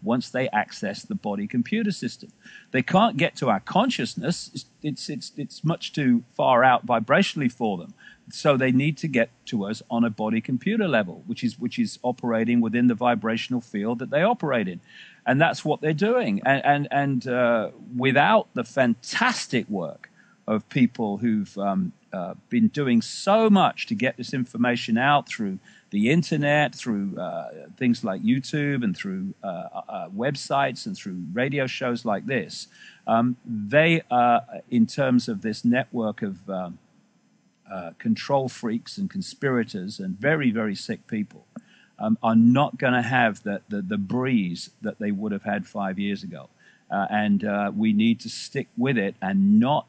once they access the body computer system. They can't get to our consciousness. It's much too far out vibrationally for them. So they need to get to us on a body computer level, which is operating within the vibrational field that they operate in. And that's what they're doing. And without the fantastic work of people who've been doing so much to get this information out through the internet, through things like YouTube and through websites and through radio shows like this, they in terms of this network of control freaks and conspirators and very, very sick people, are not going to have the breeze that they would have had 5 years ago. And we need to stick with it and not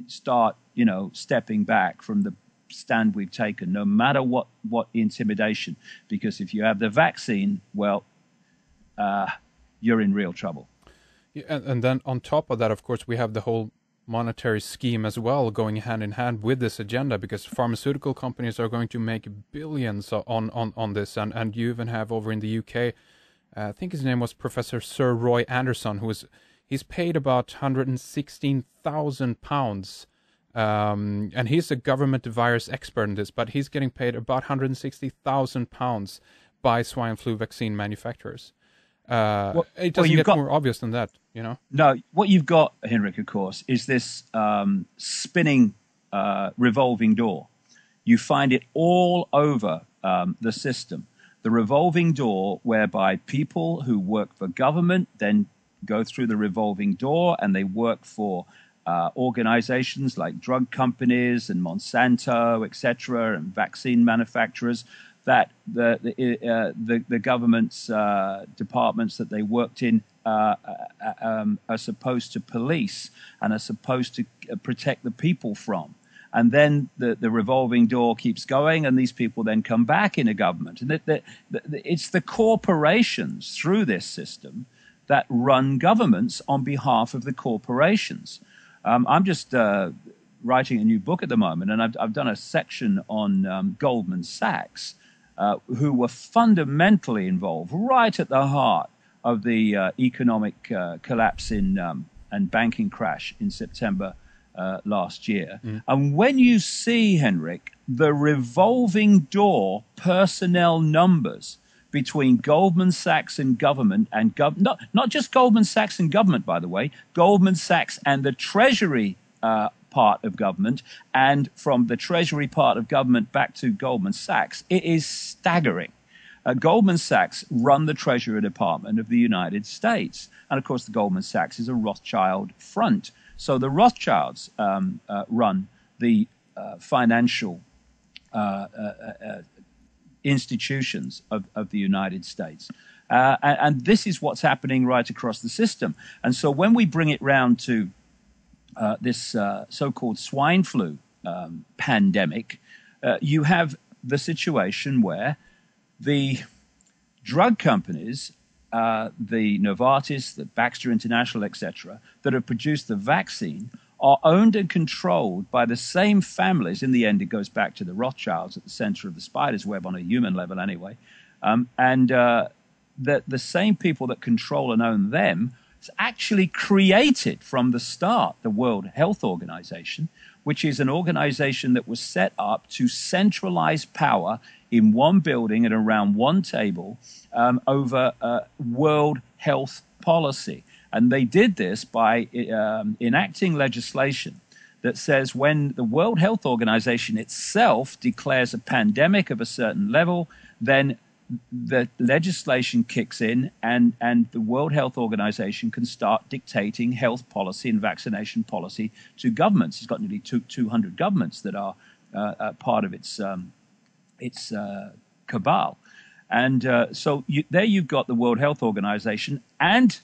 start, stepping back from the stand we've taken, no matter what intimidation. Because if you have the vaccine, well, you're in real trouble. Yeah, and then on top of that, of course, we have the whole monetary scheme as well going hand in hand with this agenda, because pharmaceutical companies are going to make billions on this. And you even have over in the UK, I think his name was Professor Sir Roy Anderson, he's paid about £116,000, and he's a government virus expert in this, but he's getting paid about £160,000 by swine flu vaccine manufacturers. It doesn't get more obvious than that, No, what you've got, Henrick, of course, is this spinning revolving door. You find it all over the system. The revolving door whereby people who work for government then go through the revolving door and they work for organizations like drug companies and Monsanto, etc., and vaccine manufacturers, that the government's departments that they worked in are supposed to police and are supposed to protect the people from. And then the revolving door keeps going, and these people then come back in a government. And it's the corporations through this system that run governments on behalf of the corporations. I'm just writing a new book at the moment, and I've done a section on Goldman Sachs, who were fundamentally involved right at the heart of the economic collapse and banking crash in September last year. And when you see, Henrick, the revolving door personnel numbers between Goldman Sachs and government, and not just Goldman Sachs and government, by the way, Goldman Sachs and the Treasury part of government, and from the Treasury part of government back to Goldman Sachs, it is staggering. Goldman Sachs run the Treasury Department of the United States. And of course, the Goldman Sachs is a Rothschild front. So the Rothschilds run the financial institutions of the United States. And this is what's happening right across the system. And so when we bring it round to this so-called swine flu pandemic, you have the situation where the drug companies, the Novartis, the Baxter International, etc., that have produced the vaccine are owned and controlled by the same families. In the end, it goes back to the Rothschilds at the center of the spider's web on a human level anyway. And the same people that control and own them actually created from the start the World Health Organization, which is an organization that was set up to centralize power in one building and around one table over world health policy. And they did this by enacting legislation that says when the World Health Organization itself declares a pandemic of a certain level, then the legislation kicks in and the World Health Organization can start dictating health policy and vaccination policy to governments. It's got nearly 200 governments that are part of its cabal. And so there you've got the World Health Organization and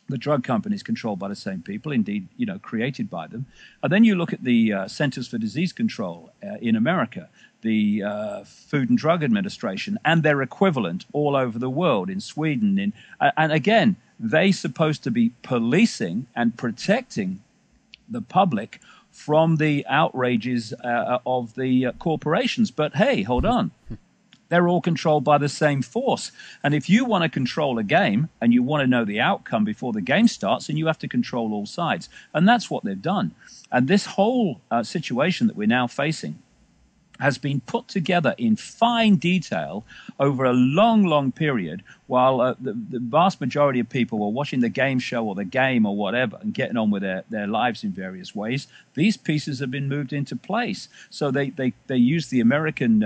the drug companies controlled by the same people, indeed, created by them. And then you look at the Centers for Disease Control in America, the Food and Drug Administration, and their equivalent all over the world, in Sweden. And again, they're supposed to be policing and protecting the public from the outrages of the corporations. But hey, hold on. They're all controlled by the same force. And if you want to control a game and you want to know the outcome before the game starts, then you have to control all sides. And that's what they've done. And this whole situation that we're now facing has been put together in fine detail over a long, long period while the vast majority of people were watching the game show or the game or whatever and getting on with their lives in various ways. These pieces have been moved into place. So they use the American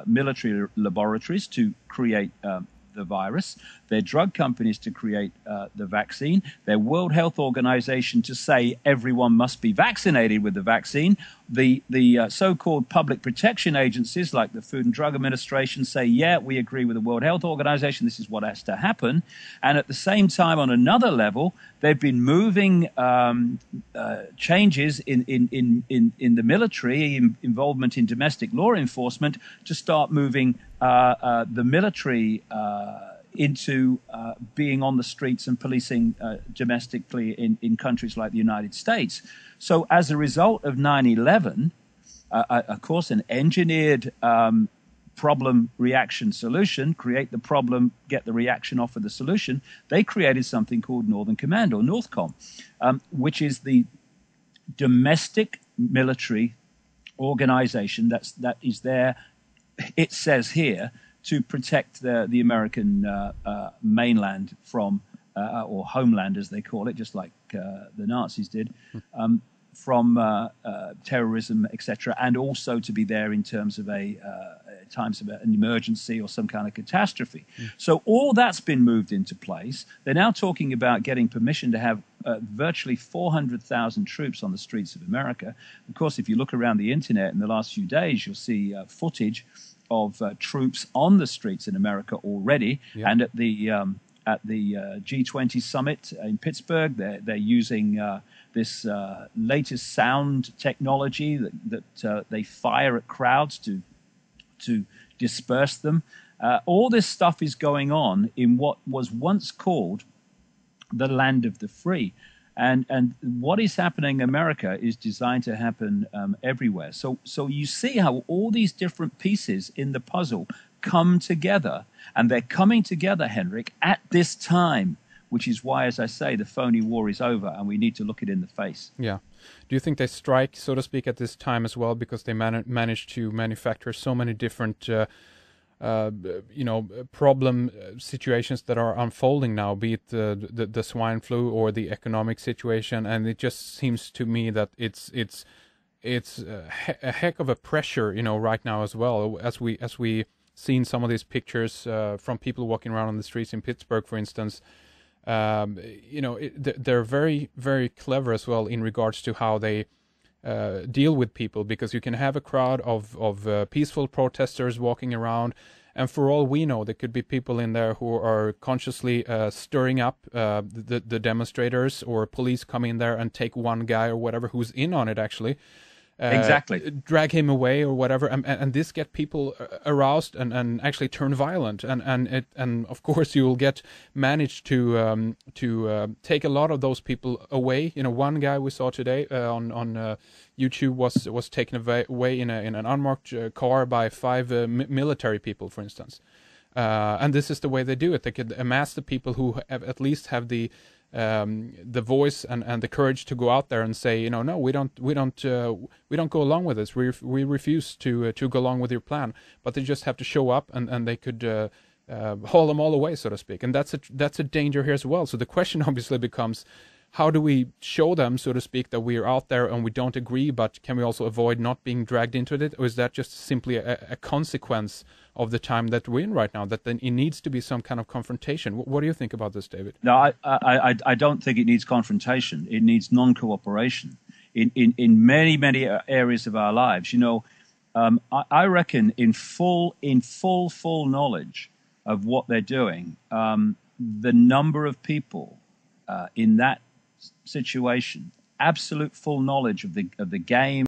military laboratories to create the virus, their drug companies to create the vaccine, their World Health Organization to say everyone must be vaccinated with the vaccine, the so-called public protection agencies like the Food and Drug Administration say, yeah, we agree with the World Health Organization, this is what has to happen. And at the same time, on another level, they've been moving changes in the military, involvement in domestic law enforcement to start moving the military into being on the streets and policing domestically in countries like the United States. So as a result of 9/11, of course, an engineered problem reaction solution, create the problem, get the reaction off of the solution, they created something called Northern Command or Northcom, which is the domestic military organization that is there, it says here, to protect the American mainland from, or homeland as they call it, just like the Nazis did, from terrorism, etc., and also to be there in terms of times of an emergency or some kind of catastrophe. So all that's been moved into place. They're now talking about getting permission to have virtually 400,000 troops on the streets of America. Of course, if you look around the internet in the last few days, you'll see footage of troops on the streets in America already. Yeah. And at the G20 summit in Pittsburgh, they're using this latest sound technology that they fire at crowds to disperse them. All this stuff is going on in what was once called the land of the free. And what is happening in America is designed to happen everywhere. So you see how all these different pieces in the puzzle come together, and they're coming together, Henrik, at this time, which is why, as I say, the phony war is over, and we need to look it in the face. Yeah. Do you think they strike, so to speak, at this time as well, because they managed to manufacture so many different problem situations that are unfolding now, be it the swine flu or the economic situation, and it just seems to me that it's a heck of a pressure, right now as well, as we seen some of these pictures from people walking around on the streets in Pittsburgh, for instance. They're very, very clever as well in regards to how they deal with people, because you can have a crowd of peaceful protesters walking around, and for all we know, there could be people in there who are consciously stirring up the demonstrators, or police come in there and take one guy or whatever who's in on it actually. Exactly. Drag him away or whatever, and this get people aroused and actually turn violent, and of course you will manage to take a lot of those people away. One guy we saw today on YouTube was taken away in an unmarked car by 5 military people, for instance, and this is the way they do it. They could amass the people who at least have the voice and the courage to go out there and say, no, we don't go along with this. We refuse to go along with your plan. But they just have to show up, and they could haul them all away, so to speak. And that's a danger here as well. So the question obviously becomes, how do we show them, so to speak, that we are out there and we don't agree, but can we also avoid not being dragged into it? Or is that just simply a consequence of the time that we're in right now, that then it needs to be some kind of confrontation? What do you think about this, David? No, I don't think it needs confrontation. It needs non-cooperation in many, many areas of our lives. I reckon in full knowledge of what they're doing, the number of people in that situation, absolute full knowledge of the game,